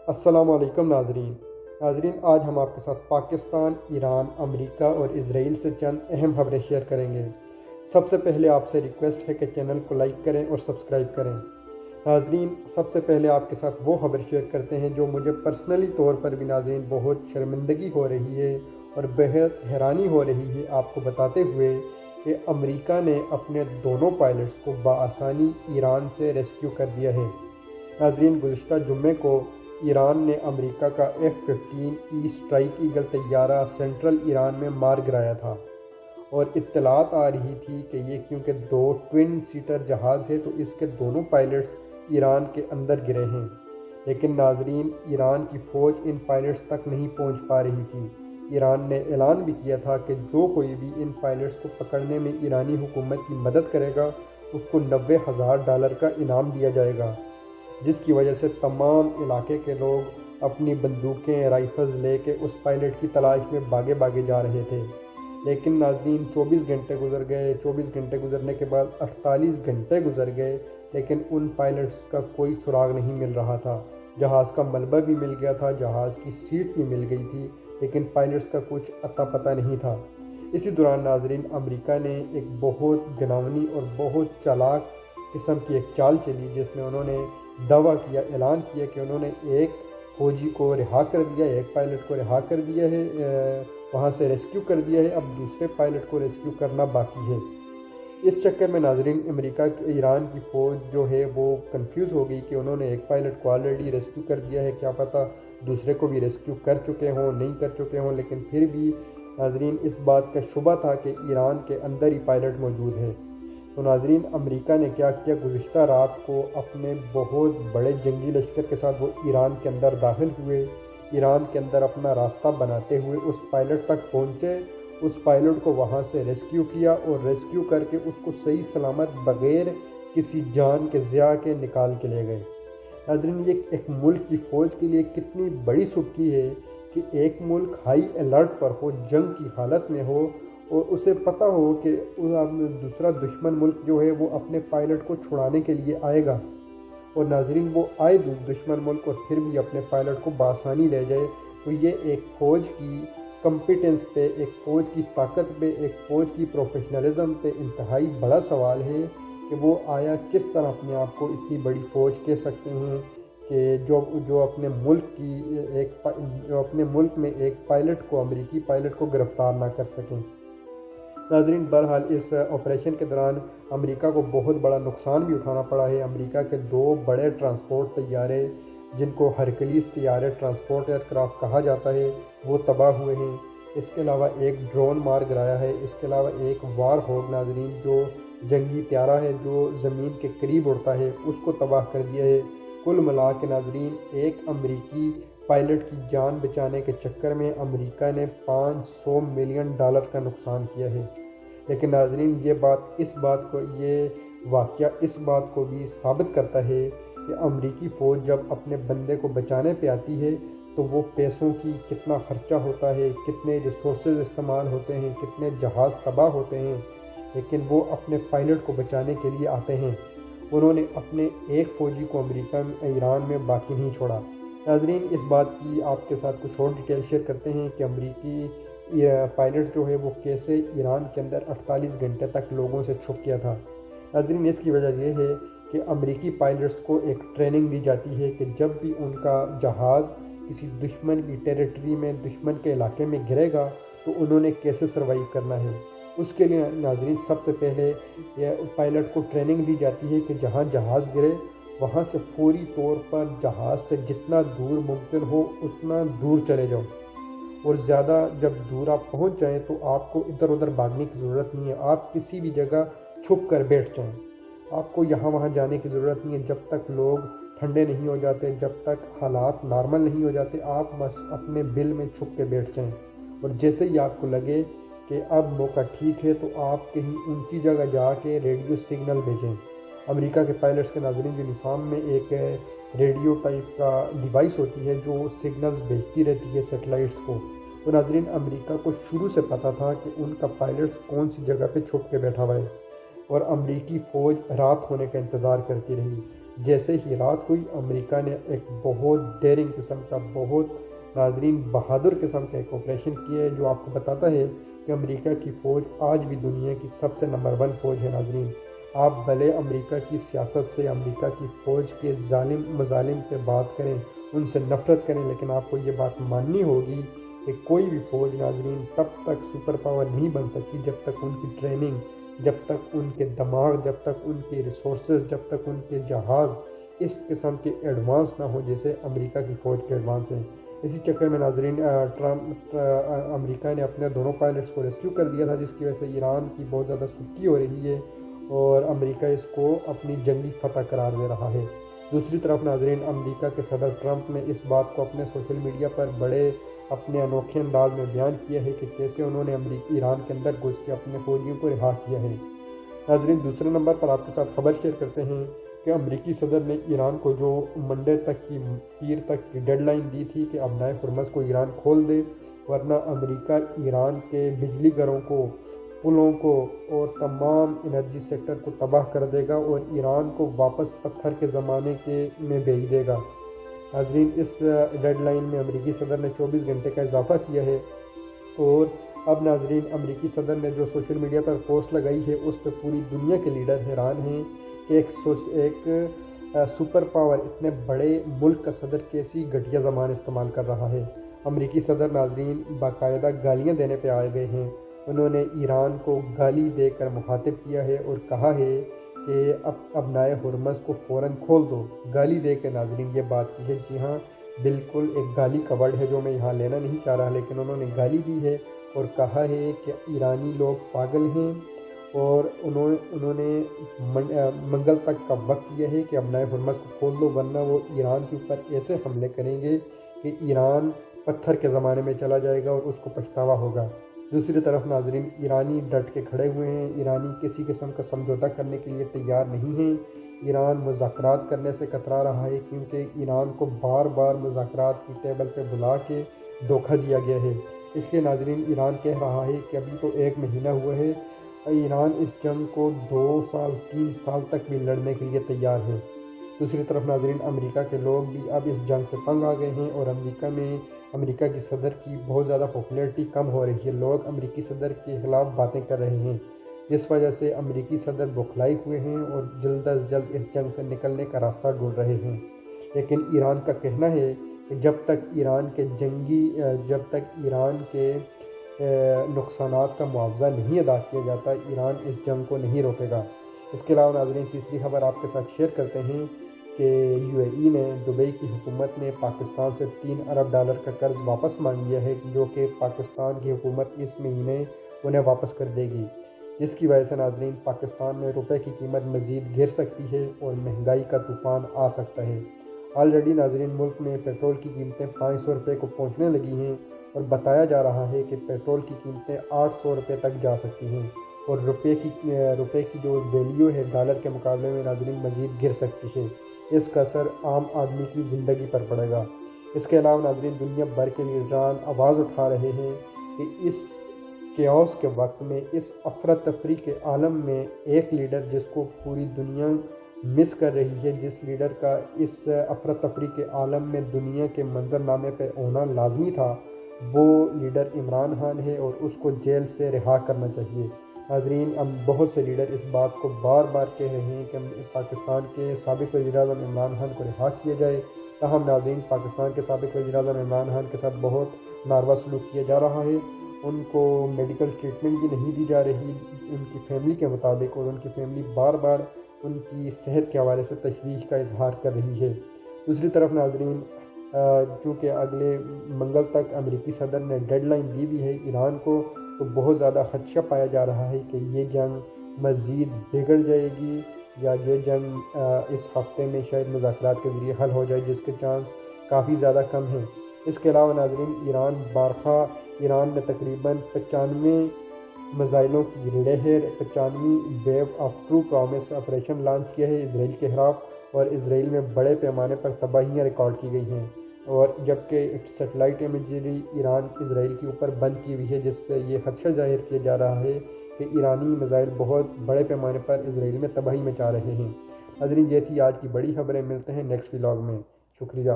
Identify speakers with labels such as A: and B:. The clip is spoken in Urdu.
A: السلام علیکم ناظرین آج ہم آپ کے ساتھ پاکستان، ایران، امریکہ اور اسرائیل سے چند اہم خبریں شیئر کریں گے۔ سب سے پہلے آپ سے ریکویسٹ ہے کہ چینل کو لائک کریں اور سبسکرائب کریں۔ ناظرین، سب سے پہلے آپ کے ساتھ وہ خبر شیئر کرتے ہیں جو مجھے پرسنلی طور پر بھی ناظرین بہت شرمندگی ہو رہی ہے اور بہت حیرانی ہو رہی ہے آپ کو بتاتے ہوئے کہ امریکہ نے اپنے دونوں پائلٹس کو بآسانی ایران سے ریسکیو کر دیا ہے۔ ناظرین، گزشتہ جمعے کو ایران نے امریکہ کا F-15E اسٹرائک ایگل طیارہ سینٹرل ایران میں مار گرایا تھا، اور اطلاعات آ رہی تھی کہ یہ کیونکہ 2 ٹوین سیٹر جہاز ہے تو اس کے دونوں پائلٹس ایران کے اندر گرے ہیں۔ لیکن ناظرین، ایران کی فوج ان پائلٹس تک نہیں پہنچ پا رہی تھی۔ ایران نے اعلان بھی کیا تھا کہ جو کوئی بھی ان پائلٹس کو پکڑنے میں ایرانی حکومت کی مدد کرے گا اس کو $90,000 کا انعام دیا جائے گا، جس کی وجہ سے تمام علاقے کے لوگ اپنی بندوقیں، رائفلز لے کے اس پائلٹ کی تلاش میں بھاگے جا رہے تھے۔ لیکن ناظرین، 24 گھنٹے گزر گئے، 24 گھنٹے گزرنے کے بعد 48 گھنٹے گزر گئے، لیکن ان پائلٹس کا کوئی سراغ نہیں مل رہا تھا۔ جہاز کا ملبہ بھی مل گیا تھا، جہاز کی سیٹ بھی مل گئی تھی، لیکن پائلٹس کا کچھ اتا پتہ نہیں تھا۔ اسی دوران ناظرین، امریکہ نے ایک بہت گناونی اور بہت چالاک قسم کی ایک چال چلی، جس میں انہوں نے دعویٰ کیا، اعلان کیا کہ انہوں نے ایک فوجی کو رہا کر دیا ہے، ایک پائلٹ کو رہا کر دیا ہے، وہاں سے ریسکیو کر دیا ہے، اب دوسرے پائلٹ کو ریسکیو کرنا باقی ہے۔ اس چکر میں ناظرین، ایران کی فوج جو ہے وہ کنفیوز ہو گئی کہ انہوں نے ایک پائلٹ کو آلریڈی ریسکیو کر دیا ہے، کیا پتہ دوسرے کو بھی ریسکیو کر چکے ہوں، نہیں کر چکے ہوں، لیکن پھر بھی ناظرین اس بات کا شبہ تھا کہ ایران کے اندر ہی پائلٹ موجود ہے۔ تو ناظرین، امریکہ نے کیا کیا، گزشتہ رات کو اپنے بہت بڑے جنگی لشکر کے ساتھ وہ ایران کے اندر داخل ہوئے، ایران کے اندر اپنا راستہ بناتے ہوئے اس پائلٹ تک پہنچے، اس پائلٹ کو وہاں سے ریسکیو کیا اور ریسکیو کر کے اس کو صحیح سلامت بغیر کسی جان کے ضیاع کے نکال کے لے گئے۔ ناظرین، یہ ایک ملک کی فوج کے لیے کتنی بڑی سبکی ہے کہ ایک ملک ہائی الرٹ پر ہو، جنگ کی حالت میں ہو، اور اسے پتہ ہو کہ دوسرا دشمن ملک جو ہے وہ اپنے پائلٹ کو چھڑانے کے لیے آئے گا، اور ناظرین وہ آئے دشمن ملک اور پھر بھی اپنے پائلٹ کو بآسانی لے جائے۔ تو یہ ایک فوج کی کمپیٹنس پہ، ایک فوج کی طاقت پہ، ایک فوج کی پروفیشنلزم پہ انتہائی بڑا سوال ہے کہ وہ آیا کس طرح اپنے آپ کو اتنی بڑی فوج کہہ سکتے ہیں کہ جو اپنے ملک میں ایک پائلٹ کو، امریکی پائلٹ کو گرفتار نہ کر سکیں۔ ناظرین، بہرحال اس آپریشن کے دوران امریکہ کو بہت بڑا نقصان بھی اٹھانا پڑا ہے۔ امریکہ کے 2 بڑے ٹرانسپورٹ طیارے، جن کو ہرکلیز طیارے ٹرانسپورٹ ایئرکرافٹ کہا جاتا ہے، وہ تباہ ہوئے ہیں۔ اس کے علاوہ ایک ڈرون مار گرایا ہے۔ اس کے علاوہ ایک وار ہوگ ناظرین، جو جنگی طیارہ ہے جو زمین کے قریب اڑتا ہے، اس کو تباہ کر دیا ہے۔ کل ملا کے ناظرین، ایک امریکی پائلٹ کی جان بچانے کے چکر میں امریکہ نے $500 ملین کا نقصان کیا ہے۔ لیکن ناظرین، یہ واقعہ اس بات کو بھی ثابت کرتا ہے کہ امریکی فوج جب اپنے بندے کو بچانے پہ آتی ہے تو وہ پیسوں کی کتنا خرچہ ہوتا ہے، کتنے ریسورسز استعمال ہوتے ہیں، کتنے جہاز تباہ ہوتے ہیں، لیکن وہ اپنے پائلٹ کو بچانے کے لیے آتے ہیں۔ انہوں نے اپنے ایک فوجی کو ایران میں باقی نہیں چھوڑا۔ ناظرین، اس بات کی آپ کے ساتھ کچھ اور ڈیٹیل شیئر کرتے ہیں کہ امریکی پائلٹ جو ہے وہ کیسے ایران کے اندر 48 گھنٹے تک لوگوں سے چھپ گیا تھا۔ ناظرین، اس کی وجہ یہ ہے کہ امریکی پائلٹس کو ایک ٹریننگ دی جاتی ہے کہ جب بھی ان کا جہاز کسی دشمن کی ٹیریٹری میں، دشمن کے علاقے میں گرے گا تو انہوں نے کیسے سروائیو کرنا ہے۔ اس کے لیے ناظرین سب سے پہلے یہ پائلٹ کو ٹریننگ دی جاتی ہے کہ جہاں جہاز گرے وہاں سے فوری طور پر جہاز سے جتنا دور ممکن ہو اتنا دور چلے جاؤ، اور زیادہ جب دور آپ پہنچ جائیں تو آپ کو ادھر ادھر بھاگنے کی ضرورت نہیں ہے، آپ کسی بھی جگہ چھپ کر بیٹھ جائیں۔ آپ کو یہاں وہاں جانے کی ضرورت نہیں ہے جب تک لوگ ٹھنڈے نہیں ہو جاتے، جب تک حالات نارمل نہیں ہو جاتے، آپ بس اپنے بل میں چھپ کے بیٹھ جائیں، اور جیسے ہی آپ کو لگے کہ اب موقع ٹھیک ہے تو آپ کہیں اونچی جگہ جا کے ریڈیو سگنل بھیجیں۔ امریکہ کے پائلٹس کے ناظرین یونیفارم میں ایک ریڈیو ٹائپ کا ڈیوائس ہوتی ہے جو سگنلز بھیجتی رہتی ہے سیٹلائٹس کو۔ تو ناظرین، امریکہ کو شروع سے پتہ تھا کہ ان کا پائلٹس کون سی جگہ پہ چھپ کے بیٹھا ہوا ہے، اور امریکی فوج رات ہونے کا انتظار کرتی رہی۔ جیسے ہی رات ہوئی امریکہ نے ایک بہت ڈیرنگ قسم کا، بہت ناظرین بہادر قسم کا ایک آپریشن کیا ہے، جو آپ کو بتاتا ہے کہ امریکہ کی فوج آج بھی دنیا کی سب سے نمبر 1 فوج ہے ناظرین۔ آپ بھلے امریکہ کی سیاست سے، امریکہ کی فوج کے ظالم مظالم پہ بات کریں، ان سے نفرت کریں، لیکن آپ کو یہ بات ماننی ہوگی کہ کوئی بھی فوج ناظرین تب تک سپر پاور نہیں بن سکتی جب تک ان کی ٹریننگ، جب تک ان کے دماغ، جب تک ان کے ریسورسز، جب تک ان کے جہاز اس قسم کے ایڈوانس نہ ہو جیسے امریکہ کی فوج کے ایڈوانس ہیں۔ اسی چکر میں ناظرین امریکہ نے اپنے دونوں پائلٹس کو ریسکیو کر دیا تھا، جس کی وجہ سے ایران کی بہت زیادہ سستی ہو رہی ہے اور امریکہ اس کو اپنی جنگی فتح قرار دے رہا ہے۔ دوسری طرف ناظرین امریکہ کے صدر ٹرمپ نے اس بات کو اپنے سوشل میڈیا پر بڑے اپنے انوکھے انداز میں بیان کیا ہے کہ کیسے انہوں نے ایران کے اندر گھس کے اپنے فوجیوں کو رہا کیا ہے۔ ناظرین دوسرے نمبر پر آپ کے ساتھ خبر شیئر کرتے ہیں کہ امریکی صدر نے ایران کو جو منڈے تک کی، پیر تک کی ڈیڈ لائن دی تھی کہ ابنائے ہرمز کو ایران کھول دے، ورنہ امریکہ ایران کے بجلی گھروں کو، پلوں کو اور تمام انرجی سیکٹر کو تباہ کر دے گا اور ایران کو واپس پتھر کے زمانے میں بھیج دے گا۔ ناظرین اس ڈیڈ لائن میں امریکی صدر نے 24 گھنٹے کا اضافہ کیا ہے، اور اب ناظرین امریکی صدر نے جو سوشل میڈیا پر پوسٹ لگائی ہے اس پہ پوری دنیا کے لیڈر حیران ہیں کہ ایک سپر پاور، اتنے بڑے ملک کا صدر کیسی گھٹیا زبان استعمال کر رہا ہے۔ امریکی صدر ناظرین باقاعدہ گالیاں دینے پہ آ گئے ہیں۔ انہوں نے ایران کو گالی دے کر مخاطب کیا ہے اور کہا ہے کہ ابنائے ہرمز کو فوراً کھول دو۔ گالی دے کے ناظرین یہ بات کی ہے، جی ہاں بالکل ایک گالی کا ورڈ ہے جو میں یہاں لینا نہیں چاہ رہا، لیکن انہوں نے گالی دی ہے اور کہا ہے کہ ایرانی لوگ پاگل ہیں، اور انہوں نے منگل تک کا وقت دیا ہے کہ ابنائے ہرمز کو کھول دو، ورنہ وہ ایران کے اوپر ایسے حملے کریں گے کہ ایران پتھر کے زمانے میں چلا جائے گا اور اس کو پچھتاوا ہوگا۔ دوسری طرف ناظرین ایرانی ڈٹ کے کھڑے ہوئے ہیں، ایرانی کسی قسم کا سمجھوتہ کرنے کے لیے تیار نہیں ہیں۔ ایران مذاکرات کرنے سے کترا رہا ہے کیونکہ ایران کو بار بار مذاکرات کی ٹیبل پہ بلا کے دھوکہ دیا گیا ہے۔ اس لیے ناظرین ایران کہہ رہا ہے کہ ابھی تو 1 مہینہ ہوا ہے، ایران اس جنگ کو 2 سال 3 سال تک بھی لڑنے کے لیے تیار ہے۔ دوسری طرف ناظرین امریکہ کے لوگ بھی اب اس جنگ سے تنگ آ گئے ہیں اور امریکہ میں امریکہ کی صدر کی بہت زیادہ پاپولیرٹی کم ہو رہی ہے۔ لوگ امریکی صدر کے خلاف باتیں کر رہے ہیں، جس وجہ سے امریکی صدر بوکھلائے ہوئے ہیں اور جلد از جلد اس جنگ سے نکلنے کا راستہ ڈھونڈ رہے ہیں۔ لیکن ایران کا کہنا ہے کہ جب تک ایران کے نقصانات کا معاوضہ نہیں ادا کیا جاتا، ایران اس جنگ کو نہیں روکے گا۔ اس کے علاوہ ناظرین تیسری خبر آپ کے ساتھ شیئر کرتے ہیں کہ UAE نے، دبئی کی حکومت نے پاکستان سے $3 ارب کا قرض واپس مانگ لیا ہے، جو کہ پاکستان کی حکومت اس مہینے انہیں واپس کر دے گی، جس کی وجہ سے ناظرین پاکستان میں روپے کی قیمت مزید گر سکتی ہے اور مہنگائی کا طوفان آ سکتا ہے۔ آلریڈی ناظرین ملک میں پیٹرول کی قیمتیں $500 کو پہنچنے لگی ہیں اور بتایا جا رہا ہے کہ پیٹرول کی قیمتیں $800 تک جا سکتی ہیں، اور روپے کی جو ویلیو ہے ڈالر کے مقابلے میں ناظرین مزید گر سکتی ہے۔ اس کا اثر عام آدمی کی زندگی پر پڑے گا۔ اس کے علاوہ ناظرین دنیا بھر کے لیڈران آواز اٹھا رہے ہیں کہ اس کیوس کے وقت میں، اس افراتفری کے عالم میں، ایک لیڈر جس کو پوری دنیا مس کر رہی ہے، جس لیڈر کا اس افراتفری کے عالم میں دنیا کے منظر نامے پہ ہونا لازمی تھا، وہ لیڈر عمران خان ہے اور اس کو جیل سے رہا کرنا چاہیے۔ ناظرین بہت سے لیڈر اس بات کو بار بار کہہ رہے ہیں کہ پاکستان کے سابق وزیر اعظم عمران خان کو رہا کیا جائے، تاہم ناظرین پاکستان کے سابق وزیر اعظم عمران خان کے ساتھ بہت ناروا سلوک کیا جا رہا ہے۔ ان کو میڈیکل ٹریٹمنٹ بھی نہیں دی جا رہی ان کی فیملی کے مطابق، اور ان کی فیملی بار بار ان کی صحت کے حوالے سے تشویش کا اظہار کر رہی ہے۔ دوسری طرف ناظرین چونکہ اگلے منگل تک امریکی صدر نے ڈیڈ لائن دی بھی ہے ایران کو، تو بہت زیادہ خدشہ پایا جا رہا ہے کہ یہ جنگ مزید بگڑ جائے گی، یا یہ جنگ اس ہفتے میں شاید مذاکرات کے ذریعے حل ہو جائے، جس کے چانس کافی زیادہ کم ہیں۔ اس کے علاوہ ناظرین ایران نے تقریباً 95 میزائلوں کی لہر، 95 wave of true promise operation launch کیا ہے اسرائیل کے خلاف، اور اسرائیل میں بڑے پیمانے پر تباہیاں ریکارڈ کی گئی ہیں، اور جبکہ سیٹلائٹ امیجری ایران اسرائیل کے اوپر بند کی ہوئی ہے، جس سے یہ خدشہ ظاہر کیا جا رہا ہے کہ ایرانی میزائل بہت بڑے پیمانے پر اسرائیل میں تباہی مچا رہے ہیں۔ حاضرین یہ تھی آج کی بڑی خبریں، ملتے ہیں نیکسٹ ولاگ میں، شکریہ۔